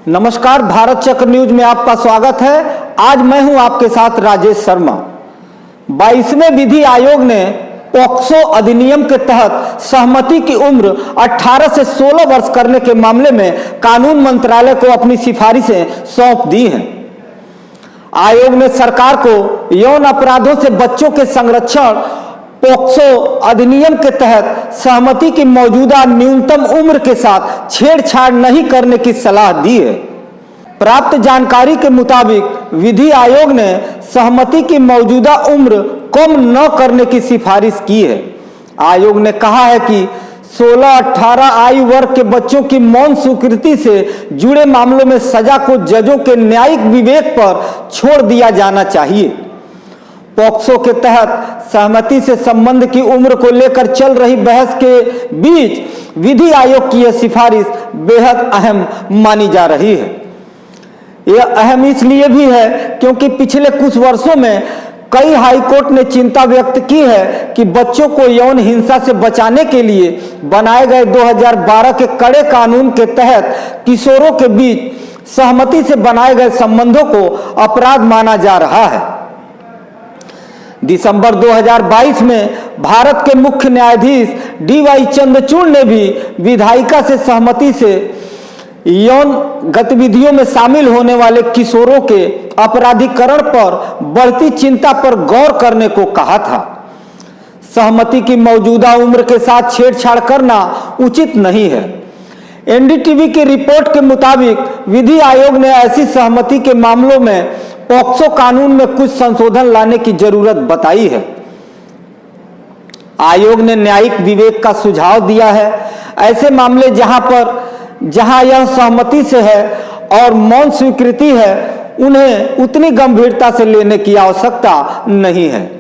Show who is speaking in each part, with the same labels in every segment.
Speaker 1: नमस्कार, भारत चक्र न्यूज में आपका स्वागत है। आज मैं हूं आपके साथ राजेश शर्मा। 22वें विधि आयोग ने पॉक्सो अधिनियम के तहत सहमति की उम्र 18 से 16 वर्ष करने के मामले में कानून मंत्रालय को अपनी सिफारिशें सौंप दी हैं। आयोग ने सरकार को यौन अपराधों से बच्चों के संरक्षण पॉक्सो अधिनियम के तहत सहमति की मौजूदा न्यूनतम उम्र के साथ छेड़छाड़ नहीं करने की सलाह दी है। प्राप्त जानकारी के मुताबिक विधि आयोग ने सहमति की मौजूदा उम्र कम न करने की सिफारिश की है। आयोग ने कहा है कि 16-18 आयु वर्ग के बच्चों की मौन स्वीकृति से जुड़े मामलों में सजा को जजों के न्यायिक विवेक पर छोड़ दिया जाना चाहिए। पॉक्सो के तहत सहमति से संबंध की उम्र को लेकर चल रही बहस के बीच विधि आयोग की यह सिफारिश बेहद अहम मानी जा रही है। यह अहम इसलिए भी है क्योंकि पिछले कुछ वर्षों में कई हाईकोर्ट ने चिंता व्यक्त की है कि बच्चों को यौन हिंसा से बचाने के लिए बनाए गए 2012 के कड़े कानून के तहत किशोरों के बीच सहमति से बनाए गए संबंधों को अपराध माना जा रहा है। दिसंबर 2022 में भारत के मुख्य न्यायाधीश DY चंद्रचूड़ ने भी विधायिका से सहमति से यौन गतिविधियों में शामिल होने वाले किशोरों के अपराधीकरण पर बढ़ती चिंता पर गौर करने को कहा था। सहमति की मौजूदा उम्र के साथ छेड़छाड़ करना उचित नहीं है। NDTV की रिपोर्ट के मुताबिक विधि आयोग ने ऐसी सहमति के मामलों में पॉक्सो कानून में कुछ संशोधन लाने की जरूरत बताई है। आयोग ने न्यायिक विवेक का सुझाव दिया है। ऐसे मामले जहां यह सहमति से है और मौन स्वीकृति है, उन्हें उतनी गंभीरता से लेने की आवश्यकता नहीं है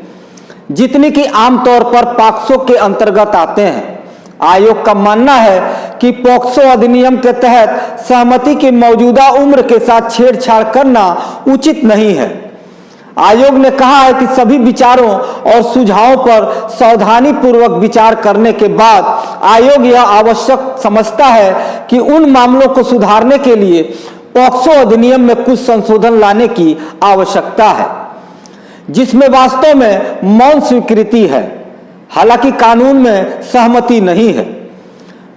Speaker 1: जितनी कि आमतौर पर पॉक्सो के अंतर्गत आते हैं। आयोग का मानना है कि पॉक्सो अधिनियम के तहत सहमति की मौजूदा उम्र के साथ छेड़छाड़ करना उचित नहीं है। आयोग ने कहा है कि सभी विचारों और सुझावों पर सावधानी पूर्वक विचार करने के बाद आयोग यह आवश्यक समझता है कि उन मामलों को सुधारने के लिए पॉक्सो अधिनियम में कुछ संशोधन लाने की आवश्यकता है जिसमें वास्तव में मौन स्वीकृति है, हालांकि कानून में सहमति नहीं है।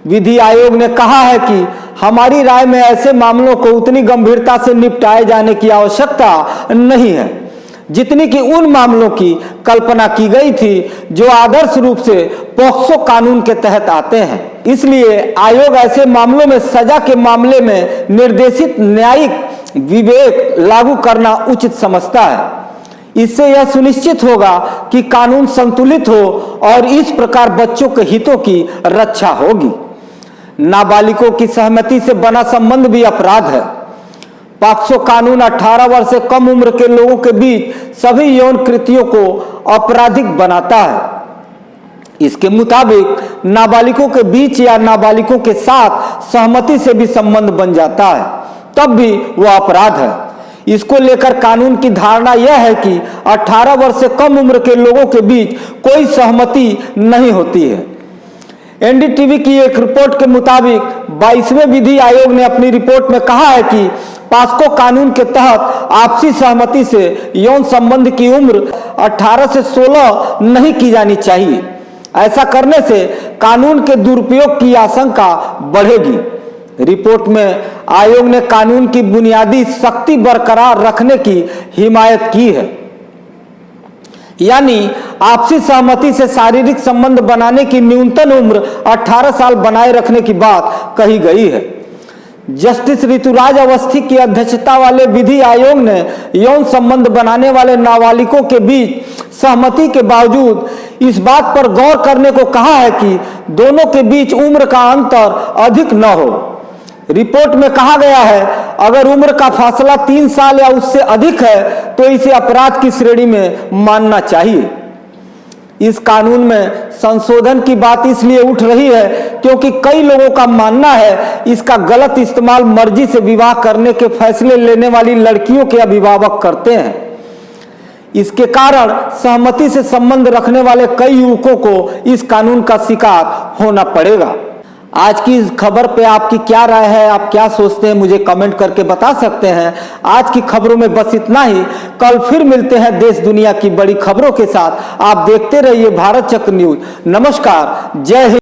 Speaker 1: विधि आयोग ने कहा है कि हमारी राय में ऐसे मामलों को उतनी गंभीरता से निपटाए जाने की आवश्यकता नहीं है जितनी कि उन मामलों की कल्पना की गई थी जो आदर्श रूप से पॉक्सो कानून के तहत आते हैं। इसलिए आयोग ऐसे मामलों में सजा के मामले में निर्देशित न्यायिक विवेक लागू करना उचित समझता है। इससे यह सुनिश्चित होगा कि कानून संतुलित हो और इस प्रकार बच्चों के हितों की रक्षा होगी। नाबालिगों की सहमति से बना संबंध भी अपराध है। पॉक्सो कानून 18 वर्ष से कम उम्र के लोगों के बीच सभी यौन कृत्यों को आपराधिक बनाता है। इसके मुताबिक नाबालिगों के बीच या नाबालिगों के साथ सहमति से भी संबंध बन जाता है, तब भी वह अपराध है। इसको लेकर कानून की धारणा यह है कि 18 वर्ष से कम उम्र के लोगों के बीच कोई सहमति नहीं होती है। NDTV की एक रिपोर्ट के मुताबिक 22वें विधि आयोग ने अपनी रिपोर्ट में कहा है कि पॉक्सो कानून के तहत आपसी सहमति से यौन संबंध की उम्र 18 से 16 नहीं की जानी चाहिए। ऐसा करने से कानून के दुरुपयोग की आशंका बढ़ेगी। रिपोर्ट में आयोग ने कानून की बुनियादी शक्ति बरकरार रखने की हिमायत की है, यानी आपसी सहमति से शारीरिक संबंध बनाने की न्यूनतम उम्र 18 साल बनाए रखने की बात कही गई है। जस्टिस ऋतुराज अवस्थी की अध्यक्षता वाले विधि आयोग ने यौन संबंध बनाने वाले नाबालिगों के बीच सहमति के बावजूद इस बात पर गौर करने को कहा है कि दोनों के बीच उम्र का अंतर अधिक न हो। रिपोर्ट में कहा गया है अगर उम्र का फासला 3 साल या उससे अधिक है तो इसे अपराध की श्रेणी में मानना चाहिए। इस कानून में संशोधन की बात इसलिए उठ रही है क्योंकि कई लोगों का मानना है इसका गलत इस्तेमाल मर्जी से विवाह करने के फैसले लेने वाली लड़कियों के अभिभावक करते हैं। इसके कारण सहमति से संबंध रखने वाले कई युवकों को इस कानून का शिकार होना पड़ेगा। आज की इस खबर पे आपकी क्या राय है, आप क्या सोचते हैं, मुझे कमेंट करके बता सकते हैं। आज की खबरों में बस इतना ही। कल फिर मिलते हैं देश दुनिया की बड़ी खबरों के साथ। आप देखते रहिए भारत चक्र न्यूज। नमस्कार, जय हिंद।